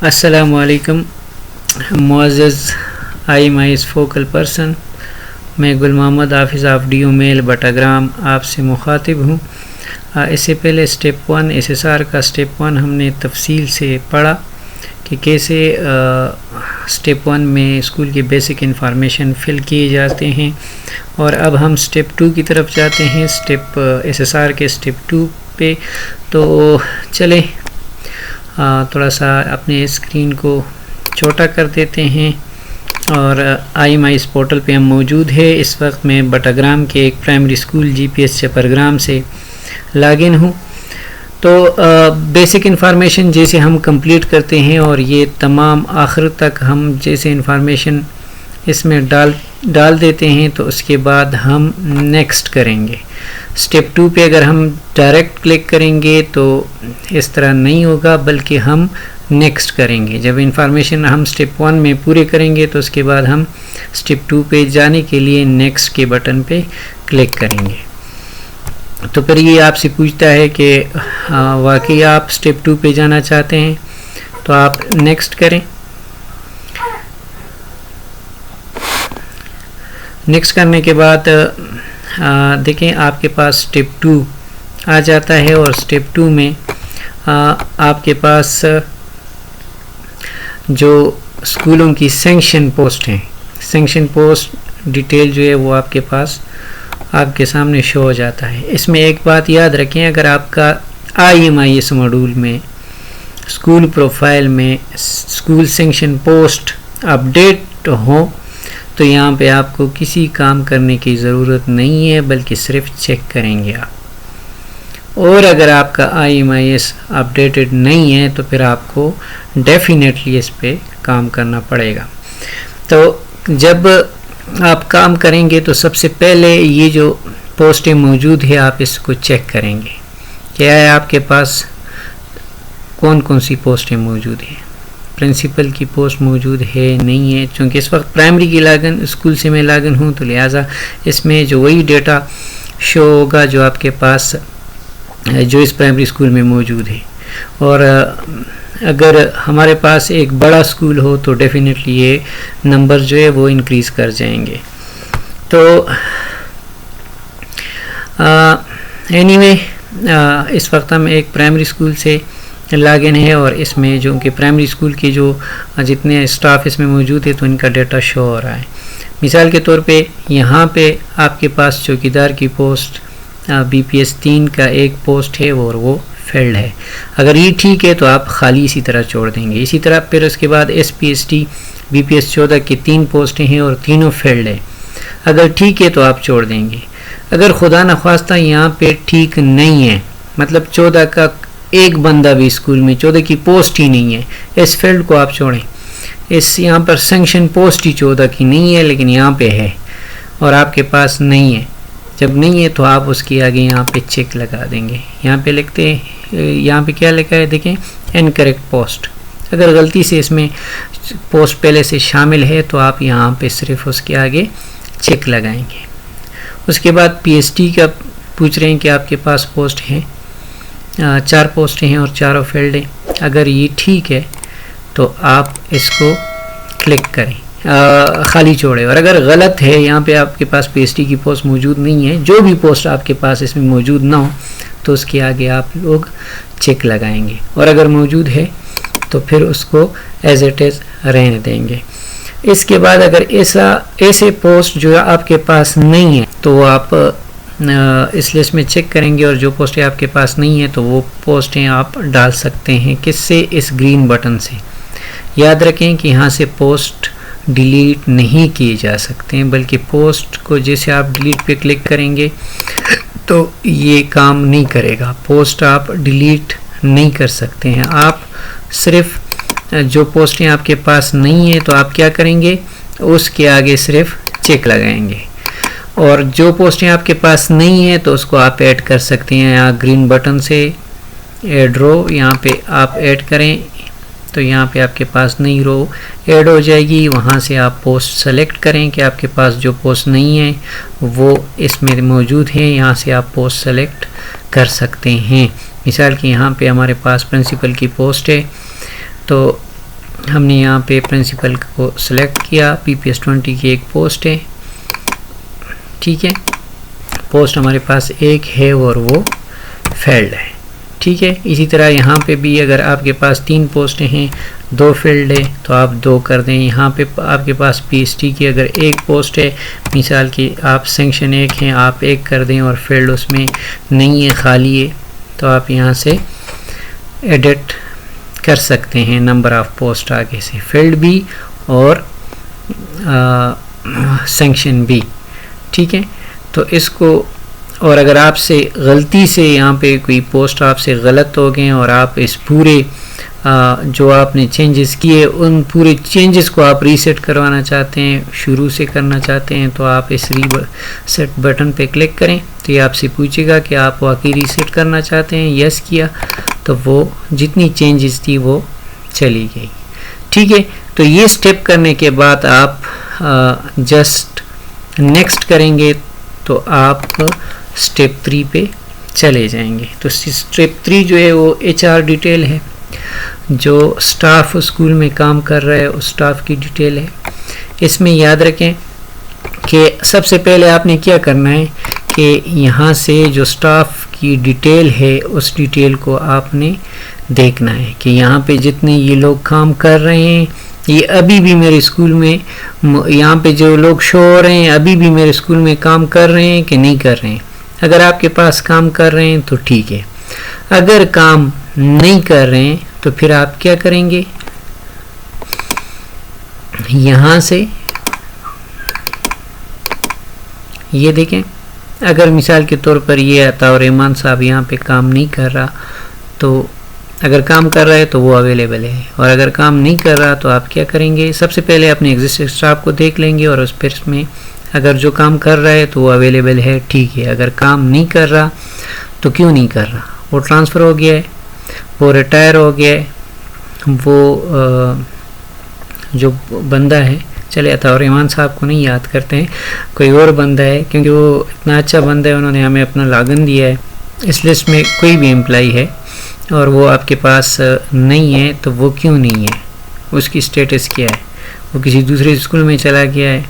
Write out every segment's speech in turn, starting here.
अस्सलामुअलैकुम मुअज़्ज़ज़ IMIS focal person, मैं गुल मोहम्मद हाफिज़ ऑफ डी मेल बटाग्राम आपसे मुखातिब हूँ। इससे पहले स्टेप 1 SSR का स्टेप 1 हमने तफसील से पढ़ा कि कैसे स्टेप 1 में स्कूल की बेसिक इंफॉर्मेशन फिल किए जाते हैं, और अब हम स्टेप 2 की तरफ जाते हैं, स्टेप SSR के स्टेप 2 पे। तो चले थोड़ा सा अपने स्क्रीन को छोटा कर देते हैं और IMIS पोर्टल पे हम मौजूद है। इस वक्त मैं बटाग्राम के एक प्राइमरी स्कूल GPS चपरग्राम से लॉगिन हूँ। तो बेसिक इंफॉर्मेशन जैसे हम कंप्लीट करते हैं और ये तमाम आखिर तक हम जैसे इंफॉर्मेशन इसमें डाल देते हैं, तो उसके बाद हम नेक्स्ट करेंगे। स्टेप 2 पे अगर हम डायरेक्ट क्लिक करेंगे तो इस तरह नहीं होगा, बल्कि हम नेक्स्ट करेंगे। जब इंफॉर्मेशन हम स्टेप 1 में पूरे करेंगे तो उसके बाद हम स्टेप 2 पे जाने के लिए नेक्स्ट के बटन पे क्लिक करेंगे। तो फिर ये आपसे पूछता है कि वाकई आप स्टेप 2 पे जाना चाहते हैं, तो आप नेक्स्ट करें। नेक्स्ट करने के बाद देखें आपके पास स्टेप 2 आ जाता है, और स्टेप 2 में आपके पास जो स्कूलों की सैंक्शन पोस्ट हैं, सैंक्शन पोस्ट डिटेल जो है वो आपके पास आपके सामने शो हो जाता है। इसमें एक बात याद रखें, अगर आपका IMIS मॉड्यूल में स्कूल प्रोफाइल में स्कूल सैंक्शन पोस्ट अपडेट हो तो यहाँ पे आपको किसी काम करने की ज़रूरत नहीं है, बल्कि सिर्फ चेक करेंगे आप। और अगर आपका IMIS अपडेटेड नहीं है तो फिर आपको डेफिनेटली इस पे काम करना पड़ेगा। तो जब आप काम करेंगे तो सबसे पहले ये जो पोस्टें मौजूद है आप इसको चेक करेंगे, क्या है आपके पास कौन कौन सी पोस्टें मौजूद हैं। प्रिंसिपल की पोस्ट मौजूद है नहीं है, चूँकि इस वक्त प्राइमरी की लागन स्कूल से मैं लागन हूँ, तो लिहाजा इसमें जो वही डेटा शो होगा जो आपके पास जो इस प्राइमरी स्कूल में मौजूद है। और अगर हमारे पास एक बड़ा स्कूल हो तो डेफिनेटली ये नंबर जो है वो इंक्रीज़ कर जाएंगे। तो एनीवे इस वक्त हम एक प्राइमरी स्कूल से लॉगिन है, और इसमें जो कि प्राइमरी स्कूल के जो जितने स्टाफ इसमें मौजूद है तो इनका डेटा शो हो रहा है। मिसाल के तौर पे यहाँ पे आपके पास चौकीदार की पोस्ट BPS 3 का एक पोस्ट है और वो फील्ड है। अगर ये ठीक है तो आप खाली इसी तरह छोड़ देंगे। इसी तरह फिर उसके बाद SPST BPS 14 की 3 पोस्टें हैं और तीनों फील्ड है। अगर ठीक है तो आप छोड़ देंगे। अगर खुदा न ख्वास्ता यहाँ पे ठीक नहीं है, मतलब 14 का एक बंदा भी स्कूल में 14 की पोस्ट ही नहीं है, इस फील्ड को आप छोड़ें। इस यहाँ पर सैंक्शन पोस्ट ही 14 की नहीं है, लेकिन यहाँ पे है और आपके पास नहीं है। जब नहीं है तो आप उसके आगे यहाँ पे चेक लगा देंगे। यहाँ पे लिखते हैं, यहाँ पे क्या लिखा है देखें, इनकरेक्ट पोस्ट। अगर गलती से इसमें पोस्ट पहले से शामिल है तो आप यहाँ पे सिर्फ उसके आगे चेक लगाएंगे। उसके बाद PST का पूछ रहे हैं कि आपके पास पोस्ट है, 4 पोस्टें हैं और चारों फील्ड हैं। अगर ये ठीक है तो आप इसको क्लिक करें, खाली छोड़े। और अगर गलत है, यहाँ पे आपके पास PST की पोस्ट मौजूद नहीं है, जो भी पोस्ट आपके पास इसमें मौजूद ना हो तो उसके आगे आप लोग चेक लगाएंगे, और अगर मौजूद है तो फिर उसको एज इट इज़ रहने देंगे। इसके बाद अगर ऐसे पोस्ट जो आपके पास नहीं है तो आप इस लिस्ट में चेक करेंगे, और जो पोस्टें आपके पास नहीं है तो वो पोस्टें आप डाल सकते हैं। किससे? इस ग्रीन बटन से। याद रखें कि यहाँ से पोस्ट डिलीट नहीं किए जा सकते हैं, बल्कि पोस्ट को जैसे आप डिलीट पे क्लिक करेंगे तो ये काम नहीं करेगा। पोस्ट आप डिलीट नहीं कर सकते हैं। आप सिर्फ जो पोस्टें आपके पास नहीं है तो आप क्या करेंगे, उसके आगे सिर्फ चेक लगाएंगे, और जो पोस्टें आपके पास नहीं है तो उसको आप ऐड कर सकते हैं। यहाँ ग्रीन बटन से ऐड रो, यहाँ पे आप ऐड करें तो यहाँ पे आपके पास नई रो ऐड हो जाएगी। वहाँ से आप पोस्ट सेलेक्ट करें कि आपके पास जो पोस्ट नहीं है वो इसमें मौजूद है, यहाँ से आप पोस्ट सेलेक्ट कर सकते हैं। मिसाल कि यहाँ पे हमारे पास प्रिंसिपल की पोस्ट है, तो हमने यहाँ पे प्रिंसिपल को सिलेक्ट किया, PPS20 की एक पोस्ट है, ठीक है, पोस्ट हमारे पास एक है और वो फील्ड है, ठीक है। इसी तरह यहाँ पे भी अगर आपके पास 3 पोस्टें हैं, 2 फील्ड है तो आप 2 कर दें। यहाँ पे आपके पास PST की अगर एक पोस्ट है, मिसाल की आप सेक्शन 1 हैं, आप 1 कर दें और फील्ड उसमें नहीं है, खाली है, तो आप यहाँ से एडिट कर सकते हैं नंबर ऑफ पोस्ट आगे से, फील्ड भी और सेक्शन भी, ठीक है। तो इसको, और अगर आपसे गलती से यहाँ पे कोई पोस्ट आपसे गलत हो गए और आप इस पूरे जो आपने चेंजेस किए उन पूरे चेंजेस को आप रीसेट करवाना चाहते हैं, शुरू से करना चाहते हैं, तो आप इस रीसेट बटन पे क्लिक करें। तो ये आपसे पूछेगा कि आप वाकई रीसेट करना चाहते हैं, यस किया तो वो जितनी चेंजेस थी वो चली गई, ठीक है। तो ये स्टेप करने के बाद आप जस्ट नेक्स्ट करेंगे तो आप स्टेप 3 पे चले जाएंगे। तो स्टेप 3 जो है वो HR डिटेल है, जो स्टाफ स्कूल में काम कर रहा है उस स्टाफ की डिटेल है। इसमें याद रखें कि सबसे पहले आपने क्या करना है कि यहाँ से जो स्टाफ की डिटेल है उस डिटेल को आपने देखना है कि यहाँ पे जितने ये लोग काम कर रहे हैं, ये अभी भी मेरे स्कूल में, यहाँ पे जो लोग शो हो रहे हैं अभी भी मेरे स्कूल में काम कर रहे हैं कि नहीं कर रहे हैं। अगर आपके पास काम कर रहे हैं तो ठीक है, अगर काम नहीं कर रहे हैं तो फिर आप क्या करेंगे, यहाँ से ये देखें, अगर मिसाल के तौर पर ये आता और रहमान साहब यहाँ पे काम नहीं कर रहा, तो अगर काम कर रहा है तो वो अवेलेबल है, और अगर काम नहीं कर रहा तो आप क्या करेंगे, सबसे पहले अपने एग्जिस्टिंग स्टाफ को देख लेंगे और उस फिर में अगर जो काम कर रहा है तो वो अवेलेबल है, ठीक है। अगर काम नहीं कर रहा तो क्यों नहीं कर रहा, वो ट्रांसफ़र हो गया है, वो रिटायर हो गया है, वो जो बंदा है, चले अता रहमान साहब को नहीं याद करते हैं, कोई और बंदा है, क्योंकि वो इतना अच्छा बंदा है, उन्होंने हमें अपना लागन दिया है। इस लिस्ट में कोई भी एम्प्लाई है और वो आपके पास नहीं है तो वो क्यों नहीं है, उसकी स्टेटस क्या है, वो किसी दूसरे स्कूल में चला गया है,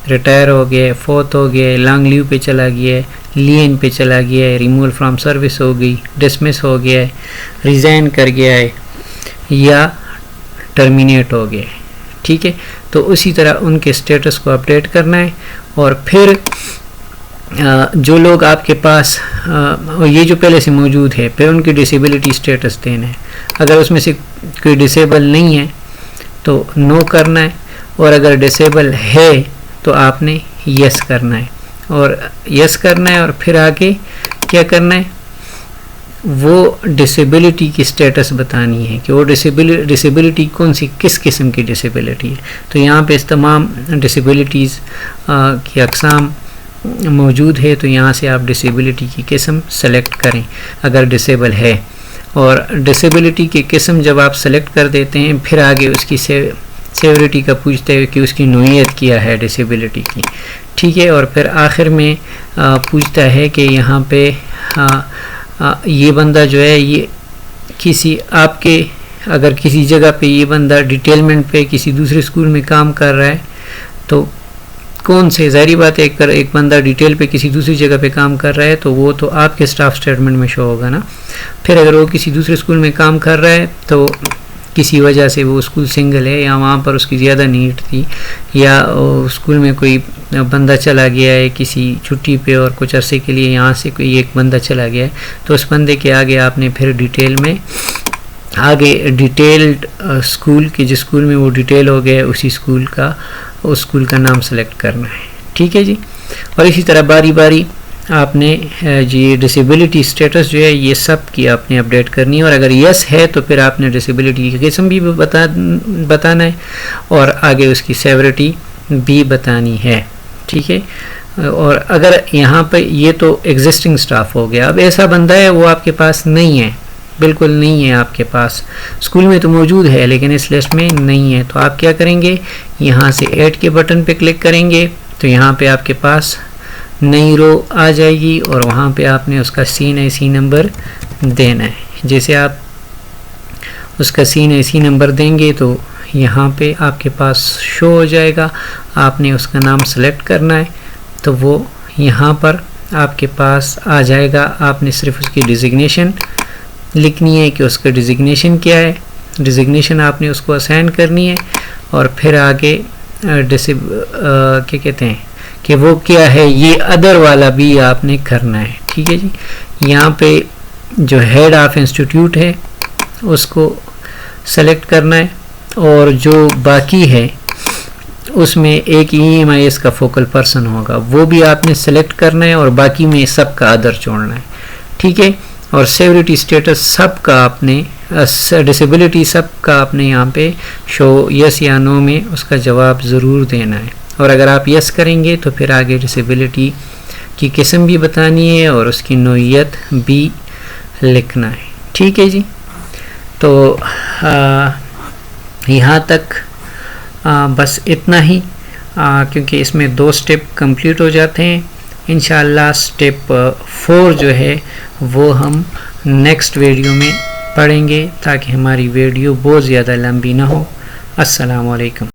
रिटायर हो गया है, फोर्थ हो गया है, लॉन्ग लीव पे चला गया है, लीन पे चला गया है, रिमूवल फ्रॉम सर्विस हो गई, डिसमिस हो गया है, रिज़ाइन कर गया है या टर्मिनेट हो गया है, ठीक है। तो उसी तरह उनके स्टेटस को अपडेट करना है। और फिर जो लोग आपके पास ये जो पहले से मौजूद है, फिर उनकी डिसेबिलिटी स्टेटस देना है। अगर उसमें से कोई डिसेबल नहीं है तो नो करना है, और अगर डिसेबल है तो आपने यस करना है, और यस करना है, और फिर आगे क्या करना है, वो डिसेबिलिटी की स्टेटस बतानी है कि वो डिसेबिलिटी कौन सी, किस किस्म की डिसेबिलिटी है। तो यहाँ पे इस तमाम डिसेबिलिटीज़ की अक़साम मौजूद है, तो यहाँ से आप डिसेबिलिटी की किस्म सेलेक्ट करें अगर डिसेबल है, और डिसेबिलिटी की किस्म जब आप सेलेक्ट कर देते हैं फिर आगे उसकी सेवरिटी का पूछते हैं कि उसकी नोयत क्या है डिसेबिलिटी की, ठीक है। और फिर आखिर में पूछता है कि यहाँ पे ये बंदा जो है, ये किसी आपके अगर किसी जगह पे ये बंदा डिटेलमेंट पे किसी दूसरे स्कूल में काम कर रहा है तो कौन से, ज़ाहिर बात है एक बंदा डिटेल पे किसी दूसरी जगह पे काम कर रहा है तो वो तो आपके स्टाफ स्टेटमेंट में शो होगा ना। फिर अगर वो किसी दूसरे स्कूल में काम कर रहा है तो किसी वजह से वो स्कूल सिंगल है या वहाँ पर उसकी ज़्यादा नीड थी, या स्कूल में कोई बंदा चला गया है किसी छुट्टी पे और कुछ अरसे के लिए यहाँ से कोई एक बंदा चला गया है, तो उस बंदे के आगे आपने फिर डिटेल में आगे डिटेल्ड स्कूल के जिस स्कूल में वो डिटेल हो गया उसी स्कूल का, उस स्कूल का नाम सेलेक्ट करना है, ठीक है जी। और इसी तरह बारी बारी आपने जी डिसेबिलिटी स्टेटस जो है ये सब की आपने अपडेट करनी है, और अगर यस है तो फिर आपने डिसेबिलिटी की किस्म भी बताना है और आगे उसकी सेवरिटी भी बतानी है, ठीक है। और अगर यहाँ पर ये तो एग्जिस्टिंग स्टाफ हो गया, अब ऐसा बंदा है वो आपके पास नहीं है, बिल्कुल नहीं है आपके पास, स्कूल में तो मौजूद है लेकिन इस लिस्ट में नहीं है, तो आप क्या करेंगे, यहाँ से ऐड के बटन पे क्लिक करेंगे तो यहाँ पे आपके पास नई रो आ जाएगी और वहाँ पे आपने उसका CNIC नंबर देना है। जैसे आप उसका CNIC नंबर देंगे तो यहाँ पे आपके पास शो हो जाएगा। आपने उसका नाम सेलेक्ट करना है तो वो यहाँ पर आपके पास आ जाएगा। आपने सिर्फ उसकी डिजिग्नेशन लिखनी है कि उसका डिजिग्नेशन क्या है, डिजिग्नेशन आपने उसको असाइन करनी है और फिर आगे क्या कहते हैं कि वो क्या है, ये अदर वाला भी आपने करना है। ठीक है जी। यहाँ पे जो हेड ऑफ इंस्टीट्यूट है उसको सेलेक्ट करना है और जो बाकी है उसमें एक EMIS का फोकल पर्सन होगा, वो भी आपने सेलेक्ट करना है और बाकी में सबका अदर छोड़ना है। ठीक है। और सेवरिटी स्टेटस सबका आपने, डिसेबिलिटी सबका आपने यहाँ पे शो यस या नो में उसका जवाब ज़रूर देना है। और अगर आप यस करेंगे तो फिर आगे डिसेबिलिटी की किस्म भी बतानी है और उसकी नौइयत भी लिखना है। ठीक है जी। तो यहाँ तक बस इतना ही, क्योंकि इसमें 2 स्टेप कंप्लीट हो जाते हैं। इंशाअल्लाह स्टेप 4 जो है वो हम नेक्स्ट वीडियो में पढ़ेंगे ताकि हमारी वीडियो बहुत ज़्यादा लंबी ना हो। अस्सलाम वालेकुम।